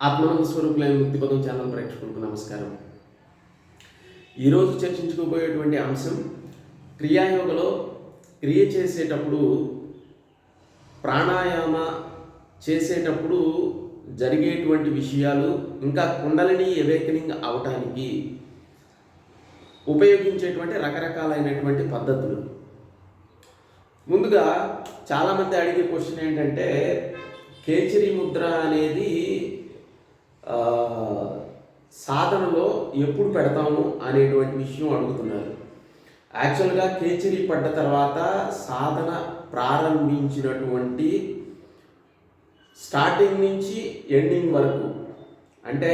ఆత్మానంద స్వరూపులైన ముక్తిపదం channel ప్రేక్షకులకు నమస్కారం. ఈరోజు చర్చించుకోబోయేటువంటి అంశం క్రియాయోగలో క్రియ చేసేటప్పుడు ప్రాణాయామ చేసేటప్పుడు జరిగేటువంటి విషయాలు, ఇంకా కుండలిని అవేకనింగ్ అవటానికి ఉపయోగించేటువంటి రకరకాలైనటువంటి పద్ధతులు. ముందుగా చాలామంది అడిగే క్వశ్చన్ ఏంటంటే, కేచరి ముద్ర అనేది సాధనలో ఎప్పుడు పెడతాము అనేటువంటి విషయం అడుగుతున్నారు. యాక్చువల్గా కేచరి పడ్డ తర్వాత సాధన ప్రారంభించినటువంటి స్టార్టింగ్ నుంచి ఎండింగ్ వరకు, అంటే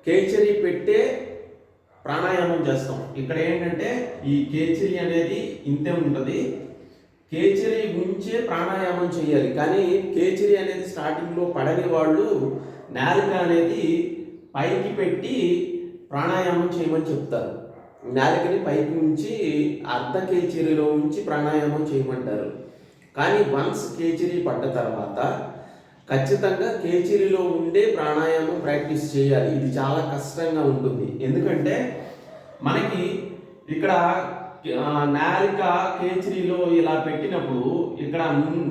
కేచరి పెట్టే ప్రాణాయామం చేస్తాం. ఇక్కడ ఏంటంటే ఈ కేచరి అనేది ఇంతే ఉంటుంది. కేచరి గురించే ప్రాణాయామం చేయాలి. కానీ కేచరి అనేది స్టార్టింగ్లో పడని వాళ్ళు నాలిక అనేది పైకి పెట్టి ప్రాణాయామం చేయమని చెప్తారు. నాలికని పైకి ఉంచి అర్ధ కేచరిలో ఉంచి ప్రాణాయామం చేయమంటారు. కానీ వన్స్ కేచరి పడ్డ తర్వాత ఖచ్చితంగా కేచరిలో ఉండే ప్రాణాయామం ప్రాక్టీస్ చేయాలి. ఇది చాలా కష్టంగా ఉంటుంది. ఎందుకంటే మనకి ఇక్కడ నాలిక కేచరిలో ఇలా పెట్టినప్పుడు ఇక్కడ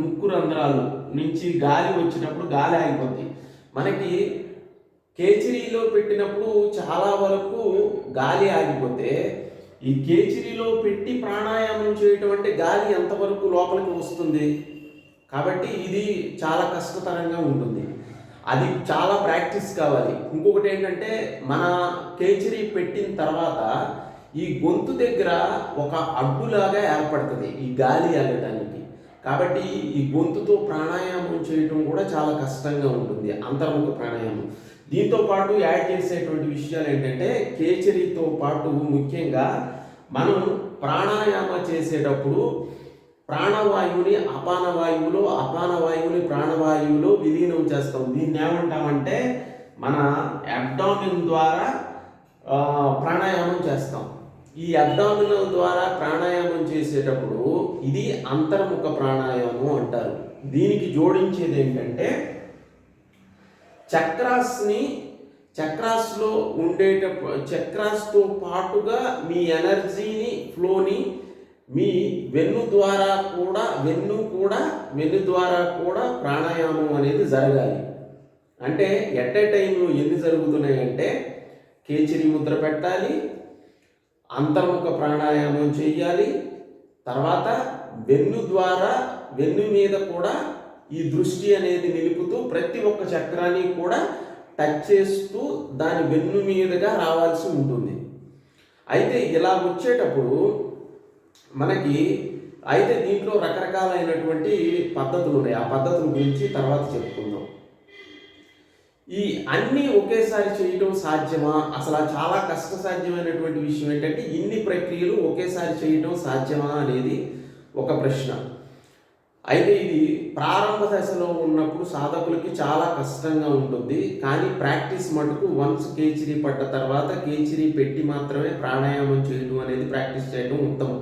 ముక్కు రంధ్రాలు నుంచి గాలి వచ్చినప్పుడు గాలి ఆగిపోతుంది. మనకి కేచరిలో పెట్టినప్పుడు చాలా వరకు గాలి ఆగిపోతే ఈ కేచరిలో పెట్టి ప్రాణాయామం చేయటం అంటే గాలి ఎంతవరకు లోపలికి వస్తుంది. కాబట్టి ఇది చాలా కష్టతరంగా ఉంటుంది. అది చాలా ప్రాక్టీస్ కావాలి. ఇంకొకటి ఏంటంటే, మన కేచరి పెట్టిన తర్వాత ఈ గొంతు దగ్గర ఒక అడ్డులాగా ఏర్పడుతుంది ఈ గాలి ఆగటానికి. కాబట్టి ఈ గొంతుతో ప్రాణాయామం చేయటం కూడా చాలా కష్టంగా ఉంటుంది, అంతర్ముఖ ప్రాణాయామం. దీంతో పాటు యాడ్ చేసేటువంటి విషయాలు ఏంటంటే, కేచరితో పాటు ముఖ్యంగా మనం ప్రాణాయామ చేసేటప్పుడు ప్రాణవాయువుని అపానవాయువులో, అపానవాయువుని ప్రాణవాయువులో విలీనం చేస్తాం. దీన్ని ఏమంటామంటే మన అబ్డామిన్ ద్వారా ప్రాణాయామం చేస్తాం. ఈ అబ్డామినల్ ద్వారా ప్రాణాయామం చేసేటప్పుడు ఇది అంతర్ముఖ ప్రాణాయామం అంటారు. దీనికి జోడించేది ఏంటంటే, చక్రాస్లో చక్రాస్తో పాటుగా మీ ఎనర్జీని, ఫ్లోని మీ వెన్ను ద్వారా కూడా ప్రాణాయామం అనేది జరగాలి. అంటే ఎట్ ఏ టైంలో ఎన్ని జరుగుతున్నాయంటే, కేచరి ముద్ర పెట్టాలి, అంతర్ముఖ ప్రాణాయామం చేయాలి, తర్వాత వెన్ను మీద కూడా ఈ దృష్టి అనేది నిలుపుతూ ప్రతి ఒక్క చక్రాన్ని కూడా టచ్ చేస్తూ దాని వెన్ను మీదుగా రావాల్సి ఉంటుంది. అయితే ఇలా వచ్చేటప్పుడు మనకి దీంట్లో రకరకాలైనటువంటి పద్ధతులు ఉన్నాయి. ఆ పద్ధతుల గురించి తర్వాత చెప్పుకుందాం. ఈ అన్నీ ఒకేసారి చేయటం సాధ్యమా? అసలు చాలా కష్టసాధ్యమైనటువంటి విషయం ఏంటంటే, ఇన్ని ప్రక్రియలు ఒకేసారి చేయటం సాధ్యమా అనేది ఒక ప్రశ్న. అయితే ఇది ప్రారంభ దశలో ఉన్నప్పుడు సాధకులకి చాలా కష్టంగా ఉంటుంది. కానీ ప్రాక్టీస్ మటుకు వన్స్ కేచరి పడ్డ తర్వాత కేచరి పెట్టి మాత్రమే ప్రాణాయామం చేయడం అనేది ప్రాక్టీస్ చేయడం ఉత్తమం,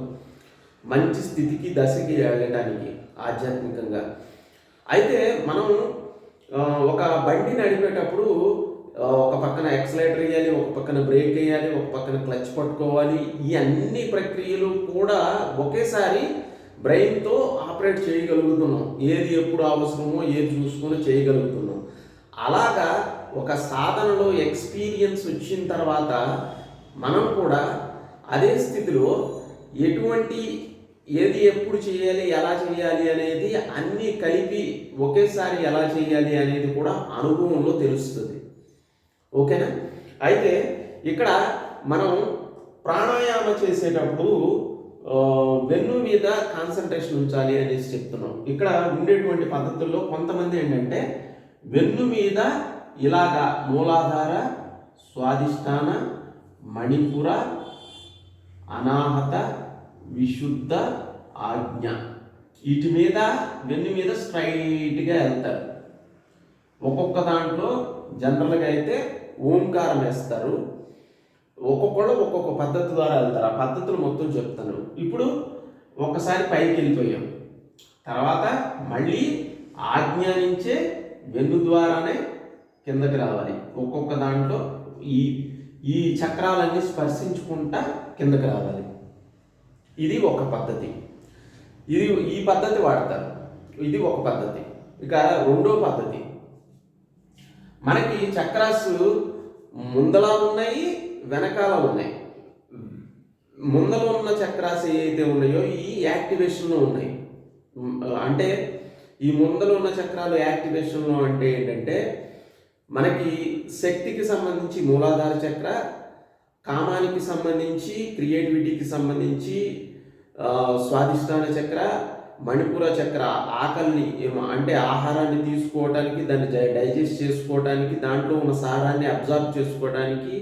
మంచి స్థితికి దశకి వెళ్ళడానికి ఆధ్యాత్మికంగా. అయితే మనం ఒక బండి నడిపేటప్పుడు ఒక పక్కన ఎక్సలేటర్ వేయాలి, ఒక పక్కన బ్రేక్ వేయాలి, ఒక పక్కన క్లచ్ పట్టుకోవాలి. ఈ అన్ని ప్రక్రియలు కూడా ఒకేసారి బ్రెయిన్తో ఆపరేట్ చేయగలుగుతున్నాం. ఏది ఎప్పుడు అవసరమో ఏది చూసుకొని చేయగలుగుతున్నాం. అలాగా ఒక సాధనలో ఎక్స్పీరియన్స్ వచ్చిన తర్వాత మనం కూడా అదే స్థితిలో ఏది ఎప్పుడు చేయాలి, ఎలా చేయాలి అనేది అన్నీ కలిపి ఒకేసారి ఎలా చేయాలి అనేది కూడా అనుభవంలో తెలుస్తుంది. ఓకేనా? అయితే ఇక్కడ మనం ప్రాణాయామ చేసేటప్పుడు వెన్ను మీద కాన్సన్ట్రేషన్ ఉంచాలి అనేసి చెప్తున్నాం. ఇక్కడ ఉండేటువంటి పద్ధతుల్లో కొంతమంది ఏంటంటే, వెన్ను మీద ఇలాగా మూలాధార, స్వాదిష్టాన, మణిపుర, అనాహత, విశుద్ధ, ఆజ్ఞ, వీటి మీద వెన్ను మీద స్ట్రైట్గా వెళ్తారు. ఒక్కొక్క దాంట్లో జనరల్గా అయితే ఓంకారం వేస్తారు. ఒక్కొక్కళ్ళు ఒక్కొక్క పద్ధతి ద్వారా వెళ్తారు. ఆ పద్ధతులు మొత్తం చెప్తాను. ఇప్పుడు ఒకసారి పైకి వెళ్ళిపోయాం, తర్వాత మళ్ళీ ఆజ్ఞానించే వెన్ను ద్వారానే కిందకి రావాలి. ఒక్కొక్క దాంట్లో ఈ ఈ చక్రాలన్నీ స్పర్శించుకుంటా కిందకి రావాలి. ఇది ఒక పద్ధతి. ఈ పద్ధతి వాడతారు. ఇది ఒక పద్ధతి. ఇక రెండో పద్ధతి, మనకి చక్రాస్ ముందల ఉన్నాయి, వెనకాల ఉన్నాయి. ముందల ఉన్న చక్రాస్ ఏవైతే ఉన్నాయో ఈ యాక్టివేషన్లో ఉన్నాయి. అంటే ఈ ముందల ఉన్న చక్రాలు యాక్టివేషన్లో అంటే ఏంటంటే, మనకి శక్తికి సంబంధించి మూలాధార చక్ర, కామానికి సంబంధించి, క్రియేటివిటీకి సంబంధించి స్వాదిష్టాన చక్ర, మణిపుర చక్ర ఆకలిని అంటే ఆహారాన్ని తీసుకోవడానికి, దాన్ని డైజెస్ట్ చేసుకోవడానికి, దాంట్లో ఉన్న సారాన్ని అబ్జార్బ్ చేసుకోవడానికి,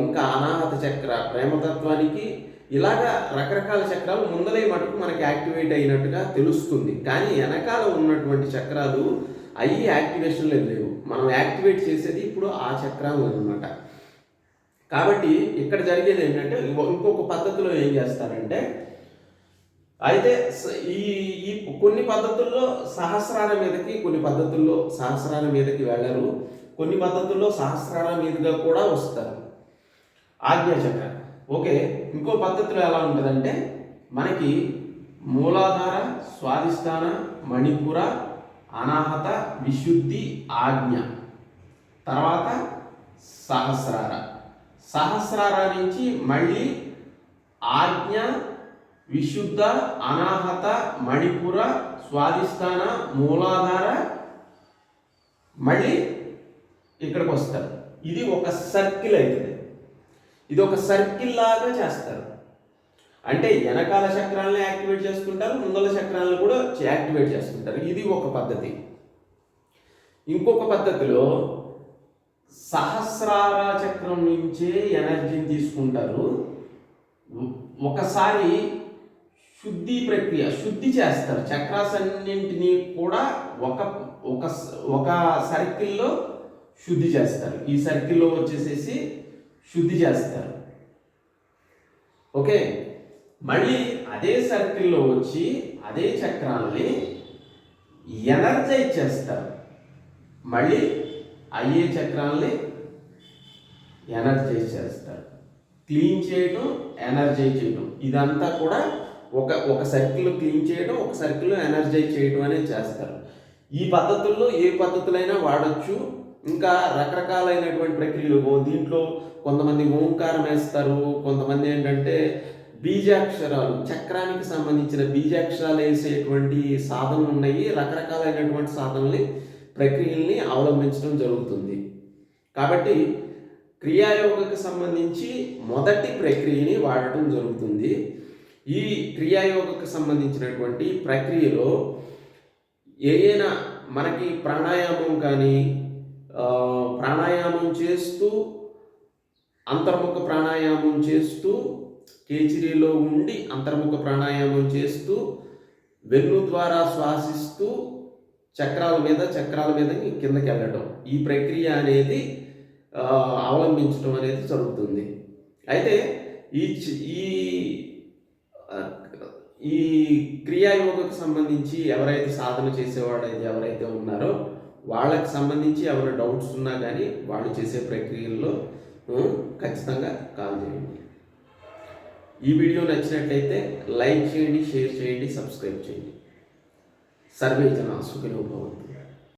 ఇంకా అనాహత చక్ర ప్రేమతత్వానికి, ఇలాగా రకరకాల చక్రాలు ముందలే మటుకు మనకి యాక్టివేట్ అయినట్టుగా తెలుస్తుంది. కానీ వెనకాల ఉన్నటువంటి చక్రాలు అవి యాక్టివేషన్లో లేవు. మనం యాక్టివేట్ చేసేది ఇప్పుడు ఆ చక్రాలు అనమాట. కాబట్టి ఇక్కడ జరిగేది ఏంటంటే, ఇంకొక పద్ధతిలో ఏం చేస్తారంటే, అయితే ఈ కొన్ని పద్ధతుల్లో సహస్రాల మీదకి, కొన్ని పద్ధతుల్లో సహస్రాల మీదకి వెళ్ళరు, కొన్ని పద్ధతుల్లో సహస్రాల మీదుగా కూడా వస్తారు ఆజ్ఞాచక్ర. ఓకే, ఇంకో పద్ధతిలో ఎలా ఉంటుందంటే, మనకి మూలాధార, స్వాదిష్టాన, మణిపుర, అనాహత, విశుద్ధి, ఆజ్ఞ, తర్వాత సహస్రార. సహస్రార నుంచి మళ్ళీ ఆజ్ఞ, విశుద్ధ, అనాహత, మణిపుర, స్వాదిష్టాన, మూలాధార, మళ్ళీ ఇక్కడికి వస్తారు. ఇది ఒక సర్కిల్ అవుతుంది. ఇది ఒక సర్కిల్ లాగా చేస్తారు. అంటే వెనకాల చక్రాలను యాక్టివేట్ చేసుకుంటారు, ముందల చక్రాలను కూడా యాక్టివేట్ చేసుకుంటారు. ఇది ఒక పద్ధతి. ఇంకొక పద్ధతిలో సహస్రార చక్రం నుంచే ఎనర్జీని తీసుకుంటారు. ఒకసారి శుద్ధి ప్రక్రియ, శుద్ధి చేస్తారు. చక్రాస్ అన్నింటినీ కూడా ఒక సర్కిల్లో శుద్ధి చేస్తారు. ఈ సర్కిల్లో వచ్చేసేసి శుద్ధి చేస్తారు. ఓకే, మళ్ళీ అదే సర్కిల్లో వచ్చి అదే చక్రాలని ఎనర్జైజ్ చేస్తారు. మళ్ళీ అయ్యే చక్రాలని ఎనర్జైజ్ చేస్తారు. క్లీన్ చేయడం, ఎనర్జైజ్ చేయడం, ఇదంతా కూడా ఒక సర్కిల్లో క్లీన్ చేయడం, ఒక సర్కిల్లో ఎనర్జైజ్ చేయడం అనేది చేస్తారు. ఈ పద్ధతుల్లో ఏ పద్ధతులైనా వాడచ్చు. ఇంకా రకరకాలైనటువంటి ప్రక్రియలు. దీంట్లో కొంతమంది ఓంకారం వేస్తారు, కొంతమంది ఏంటంటే బీజాక్షరాలు, చక్రానికి సంబంధించిన బీజాక్షరాలు వేసేటువంటి సాధనలు ఉన్నాయి. రకరకాలైనటువంటి సాధనల్ని, ప్రక్రియల్ని అవలంబించడం జరుగుతుంది. కాబట్టి క్రియాయోగకు సంబంధించి మొదటి ప్రక్రియని వాడటం జరుగుతుంది. ఈ క్రియాయోగకు సంబంధించినటువంటి ప్రక్రియలో ఏదైనా మనకి ప్రాణాయామం కానీ, ప్రాణాయామం చేస్తూ, అంతర్ముఖ ప్రాణాయామం చేస్తూ, కేచిరిలో ఉండి అంతర్ముఖ ప్రాణాయామం చేస్తూ, వెన్ను ద్వారా శ్వాసిస్తూ చక్రాల మీద కిందకి వెళ్ళడం, ఈ ప్రక్రియ అనేది అవలంబించడం అనేది జరుగుతుంది. అయితే ఈ క్రియాయోగకు సంబంధించి ఎవరైతే సాధన చేసేవాడు ఎవరైతే ఉన్నారో వాళ్ళకి సంబంధించి ఏమైనా డౌట్స్ ఉన్నా కానీ వాళ్ళు చేసే ప్రక్రియల్లో ఖచ్చితంగా కాల్ చేయండి. ఈ వీడియో నచ్చినట్లయితే లైక్ చేయండి, షేర్ చేయండి, సబ్స్క్రైబ్ చేయండి. సర్వే జనా సుఖినో భవంతు.